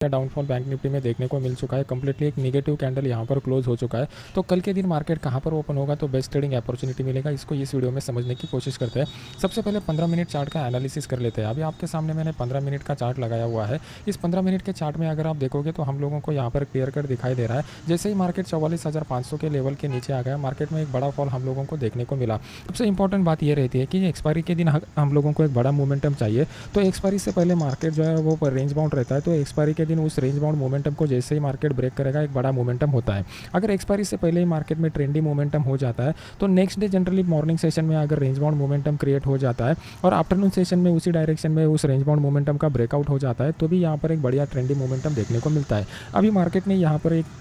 Downfall bank Nifty में देखने को मिल चुका है। कंप्लीटली एक नेगेटिव कैंडल यहाँ पर क्लोज हो चुका है। तो कल के दिन मार्केट कहाँ पर ओपन होगा तो बेस्ट ट्रेडिंग अपॉर्चुनिटी मिलेगा, इसको इस वीडियो में समझने की कोशिश करते हैं। सबसे पहले 15 मिनट चार्ट का एनालिसिस कर लेते हैं। अभी आपके सामने मैंने 15 मिनट का चार्ट लगाया हुआ है। इस 15 मिनट के चार्ट में अगर आप देखोगे तो हम लोगों को यहाँ पर क्लियर कट दिखाई दे रहा है। जैसे ही मार्केट 44,500 के लेवल के नीचे आ गया, मार्केट में एक बड़ा फॉल हम लोगों को देखने को मिला। सबसे इंपॉर्टेंट बात यह रहती है कि एक्सपायरी के दिन हम लोगों को एक बड़ा मोमेंटम चाहिए। तो एक्सपायरी से पहले मार्केट जो है वो रेंज बाउंड रहता है। तो एक्सपायरी के दिन उस रेंज बाउंड मोमेंटम को जैसे ही मार्केट ब्रेक करेगा एक बड़ा मोमेंटम होता है। अगर एक्सपायरी से पहले ही मार्केट में ट्रेंडी मोमेंटम हो जाता है तो next day generally morning session में अगर रेंज बाउंड मोमेंटम क्रिएट हो जाता है और आफ्टरनून सेशन में उसी डायरेक्शन में उस रेंज बाउंड मोमेंटम का ब्रेकआउट हो जाता है तो भी यहाँ पर एक बढ़िया ट्रेंडी मोमेंटम देखने को मिलता है। अभी मार्केट ने यहाँ पर एक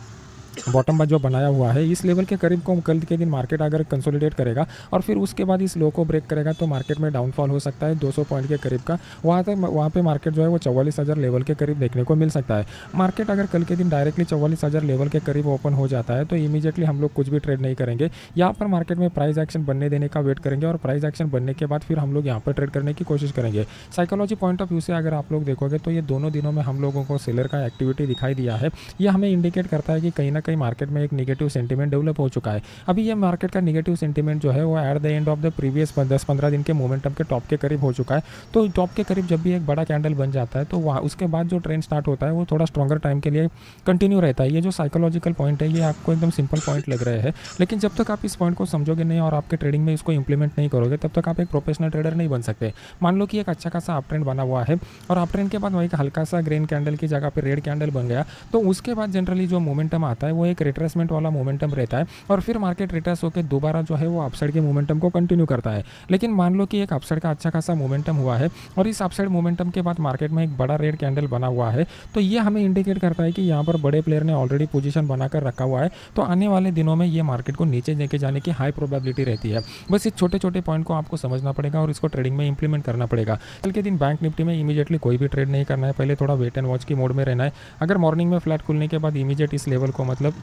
बॉटम जो बनाया हुआ है इस लेवल के करीब को कल के दिन मार्केट अगर कंसोलिडेट करेगा और फिर उसके बाद इस लो को ब्रेक करेगा तो मार्केट में डाउनफॉल हो सकता है 200 पॉइंट के करीब का। वहाँ पे मार्केट जो है वो 44,000 लेवल के करीब देखने को मिल सकता है। मार्केट अगर कल के दिन डायरेक्टली 44,000 लेवल के करीब ओपन हो जाता है तो इमीडिएटली हम लोग कुछ भी ट्रेड नहीं करेंगे। यहाँ पर मार्केट में प्राइस एक्शन बनने देने का वेट करेंगे और प्राइस एक्शन बनने के बाद फिर हम लोग यहाँ पर ट्रेड करने की कोशिश करेंगे। साइकोलॉजी पॉइंट ऑफ व्यू से अगर आप लोग देखोगे तो ये दोनों दिनों में हम लोगों को सेलर का एक्टिविटी दिखाई दिया है। यह हमें इंडिकेट करता है कि कहीं ना कहीं मार्केट में एक नेगेटिव सेंटीमेंट डेवलप हो चुका है। अभी ये मार्केट का नेगेटिव सेंटीमेंट जो है वो at the end of the previous 10-15 दिन के मोमेंटम के टॉप के करीब हो चुका है। तो टॉप के करीब जब भी एक बड़ा कैंडल बन जाता है तो वहाँ उसके बाद जो ट्रेंड स्टार्ट होता है वो थोड़ा स्ट्रॉन्गर टाइम के लिए कंटिन्यू रहता है। ये जो साइकोलॉजिकल पॉइंट है ये आपको एकदम सिंपल पॉइंट लग रहे हैं, लेकिन जब तक आप इस पॉइंट को समझोगे नहीं और आपके ट्रेडिंग में इसको इंप्लीमेंट नहीं करोगे तब तक आप एक प्रोफेशनल ट्रेडर नहीं बन सकते। मान लो कि एक अच्छा खासा अप ट्रेंड बना हुआ है और अप ट्रेंड के बाद वही हल्का सा ग्रीन कैंडल की जगह पे रेड कैंडल बन गया तो उसके बाद जनरली जो मोमेंटम आता है वो एक रिट्रेसमेंट वाला मोमेंटम रहता है और फिर मार्केट रिट्रेस होकर दोबारा जो है वो अपसाइड के मोमेंटम को कंटिन्यू करता है। लेकिन मान लो कि एक अपसाइड का अच्छा खासा मोमेंटम हुआ है और इस अपसाइड मोमेंटम के बाद मार्केट में एक बड़ा रेड कैंडल बना हुआ है तो ये हमें इंडिकेट करता है कि यहाँ पर बड़े प्लेयर ने ऑलरेडी पोजीशन बनाकर रखा हुआ है। तो आने वाले दिनों में ये मार्केट को नीचे लेके जाने की हाई प्रोबेबिलिटी रहती है। बस इस छोटे छोटे पॉइंट को आपको समझना पड़ेगा और इसको ट्रेडिंग में इंप्लीमेंट करना पड़ेगा। कल के दिन बैंक निफ्टी में इमीडिएटली कोई भी ट्रेड नहीं करना है, पहले थोड़ा वेट एंड वॉच की मोड में रहना है। अगर मॉर्निंग में फ्लैट खुलने के बाद इमीडिएट इस लेवल को मतलब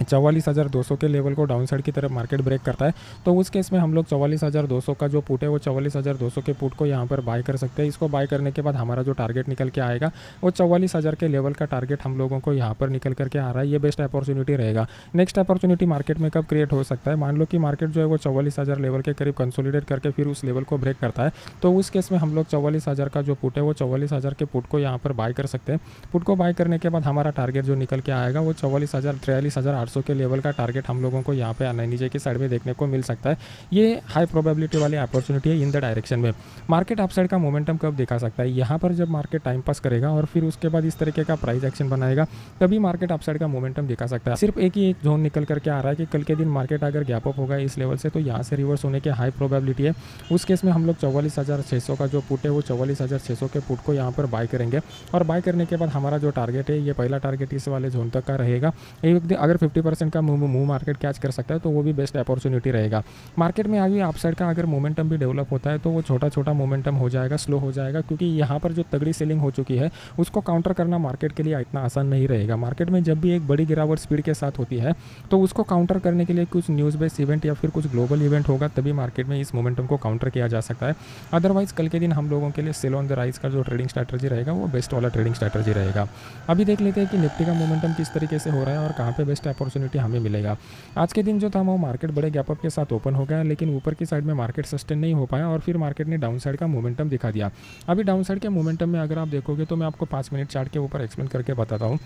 44,200 के लेवल को डाउन साइड की तरफ मार्केट ब्रेक करता है तो उस केस में हम लोग 44,200 का जो पुट है वो 44,200 के पुट को यहाँ पर बाय कर सकते हैं। इसको बाय करने के बाद हमारा जो टारगेट निकल के आएगा वो 44,000 के लेवल का टारगेट हम लोगों को यहाँ पर निकल करके आ रहा है। ये बेस्ट अपॉर्चुनिटी रहेगा। नेक्स्ट अपॉर्चुनिटी मार्केट में कब क्रिएट हो सकता है, मान लो कि मार्केट जो है वो 44,000 लेवल के करीब कंसोलिडेट करके फिर उस लेवल को ब्रेक करता है तो उस केस में हम लोग 44,000 का जो पुट है वो 44,000 के पुट को यहाँ पर बाय कर सकते हैं। पुट को बाय करने के बाद हमारा टारगेट जो निकल के आएगा वो 43,800 के लेवल का टारगेट हम लोगों को यहाँ पे आना नीचे की साइड में देखने को मिल सकता है। ये हाई प्रोबेबिलिटी वाली अपॉर्चुनिटी है इन द डायरेक्शन में। मार्केट अपसाइड का मोमेंटम कब दिखा सकता है, यहाँ पर जब मार्केट टाइम पास करेगा और फिर उसके बाद इस तरीके का प्राइस एक्शन बनाएगा तभी मार्केट अपसाइड का मोमेंटम दिखा सकता है। सिर्फ एक ही एक जोन निकल करके आ रहा है कि कल के दिन मार्केट अगर गैप अप होगा इस लेवल से तो यहाँ से रिवर्स होने की हाई प्रोबेबिलिटी है। उस केस में हम लोग 44,600 का जो पुट है वो 44,600 के पुट को यहाँ पर बाय करेंगे और बाय करने के बाद हमारा जो टारगेट है ये पहला टारगेट इस वाले जोन तक का रहेगा। अगर 50% का मूव मार्केट कैच कर सकता है तो वो भी बेस्ट अपॉर्चुनिटी रहेगा। मार्केट में आगे अपसाइड का अगर मोमेंटम भी डेवलप होता है तो वो छोटा छोटा मोमेंटम हो जाएगा, स्लो हो जाएगा, क्योंकि यहाँ पर जो तगड़ी सेलिंग हो चुकी है उसको काउंटर करना मार्केट के लिए इतना आसान नहीं रहेगा। मार्केट में जब भी एक बड़ी गिरावट स्पीड के साथ होती है तो उसको काउंटर करने के लिए कुछ न्यूज़ बेस्ड इवेंट या फिर कुछ ग्लोबल इवेंट होगा तभी मार्केट में इस मोमेंटम को काउंटर किया जा सकता है। अदरवाइज कल के दिन हम लोगों के लिए सेल ऑन द राइज का जो ट्रेडिंग स्ट्रैटेजी रहेगा वो बेस्ट वाला ट्रेडिंग स्ट्रैटेजी रहेगा। अभी देख लेते हैं कि निफ्टी का मोमेंटम किस तरीके से हो रहा है और कहाँ पे बेस्ट अपॉर्चुनिटी हमें मिलेगा। आज के दिन जो था वो मार्केट बड़े गैप अप के साथ ओपन हो गया, लेकिन ऊपर की साइड में मार्केट सस्टेन नहीं हो पाया और फिर मार्केट ने डाउन साइड का मोमेंटम दिखा दिया। अभी डाउन साइड के मोमेंटम में अगर आप देखोगे तो मैं आपको 5 मिनट चार्ट के ऊपर एक्सप्लेन करके बताता हूँ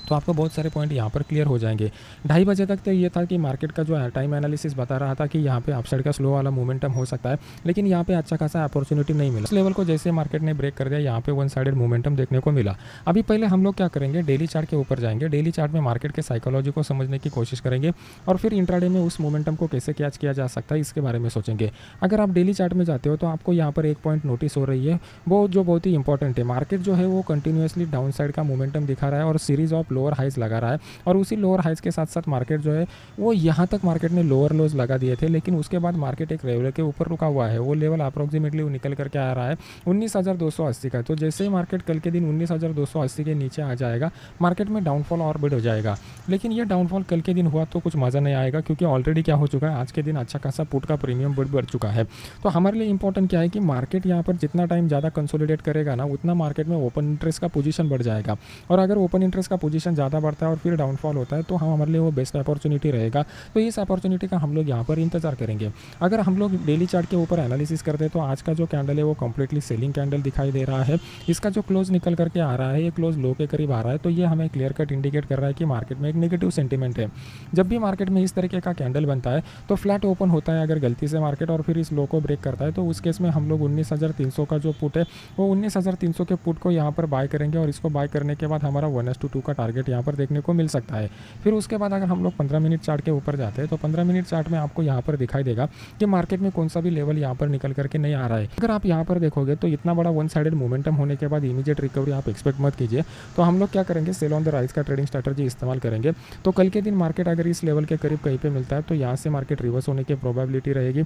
तो आपको बहुत सारे पॉइंट यहाँ पर क्लियर हो जाएंगे। 2:30 बजे तक तो ये था कि मार्केट का जो है टाइम एनालिसिस बता रहा था कि यहाँ पे अपसाइड का स्लो वाला मोमेंटम हो सकता है, लेकिन यहाँ पे अच्छा खासा अपॉर्चुनिटी नहीं मिला। इस लेवल को जैसे मार्केट ने ब्रेक कर दिया यहाँ पे वन साइडेड मोमेंटम देखने को मिला। अभी पहले हम लोग क्या करेंगे, डेली चार्ट के ऊपर जाएंगे। डेली चार्ट में मार्केट के साइकोलॉजी को समझने की कोशिश करेंगे और फिर इंट्राडे में उस मोमेंटम को कैसे कैच किया जा सकता है इसके बारे में सोचेंगे। अगर आप डेली चार्ट में जाते हो तो आपको यहाँ पर एक पॉइंट नोटिस हो रही है वो जो बहुत ही इंपॉर्टेंट है। मार्केट जो है वो कंटिन्यूसली डाउन साइड का मोमेंटम दिखा रहा है और series of low lower highs लगा रहा है और उसी लोअर हाइज के साथ साथ मार्केट जो है वो यहाँ तक मार्केट ने लोअर लोज लगा दिए थे, लेकिन उसके बाद मार्केट एक लेवल के ऊपर रुका हुआ है। वो लेवल अप्रोक्सीमेटली निकल करके आ रहा है 19,280 का। तो जैसे ही मार्केट कल के दिन 19,280 के नीचे आ जाएगा, मार्केट में डाउनफॉल और बढ़ जाएगा। लेकिन ये डाउनफॉल कल के दिन हुआ तो कुछ मज़ा नहीं आएगा, क्योंकि ऑलरेडी क्या हो चुका है, आज के दिन अच्छा खासा पुट का प्रीमियम बढ़ चुका है। तो हमारे लिए इंपॉर्टेंट क्या है कि मार्केट यहाँ पर जितना टाइम ज़्यादा कंसोलिडेट करेगा ना, उतना मार्केट में ओपन इंटरेस्ट का पोजीशन बढ़ जाएगा। और अगर ओपन इंटरेस्ट का पोजीशन ज़्यादा बढ़ता है और फिर डाउनफॉल होता है, तो हमारे लिए वो बेस्ट अपॉर्चुनिटी रहेगा। तो इस अपॉर्चुनिटी का हम लोग यहाँ पर इंतजार करेंगे। अगर हम लोग डेली चार्ट के ऊपर एनालिसिस करते हैं तो आज का जो कैंडल है वो कंप्लीटली सेलिंग कैंडल दिखाई दे रहा है। इसका जो क्लोज निकल करके आ रहा है, ये क्लोज लो के करीब आ रहा है, तो ये हमें क्लियर कट इंडिकेट कर रहा है कि मार्केट में एक नेगेटिव सेंटीमेंट है। जब भी मार्केट में इस तरीके का कैंडल बनता है तो फ्लैट ओपन होता है अगर गलती से मार्केट, और फिर इस लो को ब्रेक करता है, तो उस केस में हम लोग 19,300 का जो पुट है वो 19,300 के पुट को यहाँ पर बाय करेंगे। और इसको बाय करने के बाद हमारा 1:2 का टारगेट यहाँ पर देखने को मिल सकता है। फिर उसके बाद अगर हम लोग 15 मिनट चार्ट के ऊपर जाते हैं तो 15 मिनट चार्ट में आपको यहाँ पर दिखाई देगा कि मार्केट में कौन सा भी लेवल यहाँ पर निकल करके नहीं आ रहा है। अगर आप यहाँ पर देखोगे तो इतना बड़ा वन साइडेड मोमेंटम होने के बाद इमीडिएट रिकवरी आप एक्सपेक्ट मत कीजिए। तो हम लोग क्या करेंगे, सेल ऑन द राइज का ट्रेडिंग स्ट्रैटेजी इस्तेमाल करेंगे। तो कल के दिन मार्केट अगर इस लेवल के करीब कहीं पे मिलता है तो यहाँ से मार्केट रिवर्स होने की प्रोबेबिलिटी रहेगी,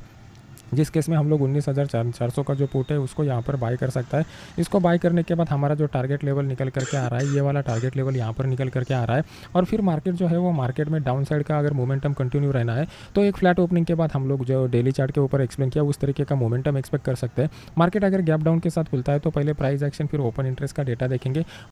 जिस केस में हम लोग 19,400 का जो पुट है उसको यहाँ पर बाय कर सकता है। इसको बाय करने के बाद हमारा जो टारगेट लेवल निकल करके आ रहा है, ये वाला टारगेट लेवल यहाँ पर निकल करके आ रहा है। और फिर मार्केट जो है वो मार्केट में डाउन साइड का अगर मोमेंटम कंटिन्यू रहना है तो एक फ्लैट ओपनिंग के बाद हम लोग जो डेली चार्ट के ऊपर एक्सप्लेन किया उस तरीके का मोमेंटम एक्सपेक्ट कर सकते हैं। मार्केट अगर गैप डाउन के साथ खुलता है तो पहले प्राइस एक्शन, फिर ओपन इंटरेस्ट का डेटा देखेंगे,